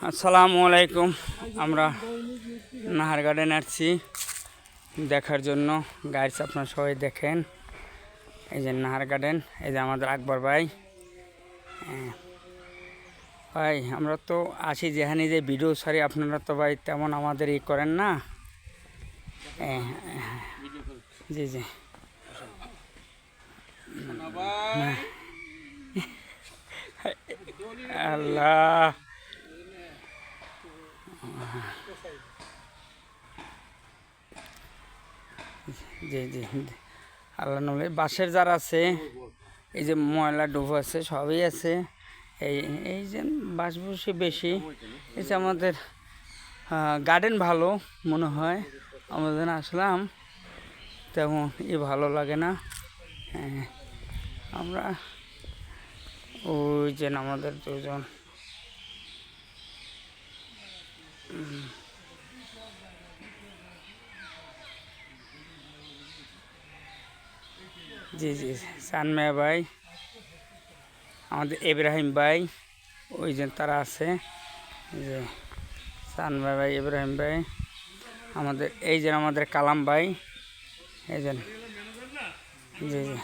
আসসালামু আলাইকুম। আমরা নাহার গার্ডেন আসছি দেখার জন্য। গাইডস আপনারা সবাই দেখেন, এই যে নাহার গার্ডেন, এই যে আমাদের আকবর ভাই। ভাই আমরা তো আসি যেখানে যে ভিডিও ছাড়ি, আপনারা তো ভাই তেমন আমাদের ই করেন না। জি জি আল্লাহ, জি জি আল্লাহ নবী বাঁশের যার আছে, এই যে ময়লা ডুব আছে, সবই আছে। এই এই যে বাঁশ বসে বেশি, এই যে আমাদের গার্ডেন ভালো মনে হয়। আমাদের আসলাম তেমন ভালো লাগে না। আমরা ওই যে আমাদের দুজন জি জি সানমিয়া ভাই, আমাদের ইব্রাহিম ভাই, ওই যে তারা আছে, যে সানমিয়া ভাই, ইব্রাহিম ভাই, আমাদের এই যে আমাদের কালাম ভাই, এই যে জি জি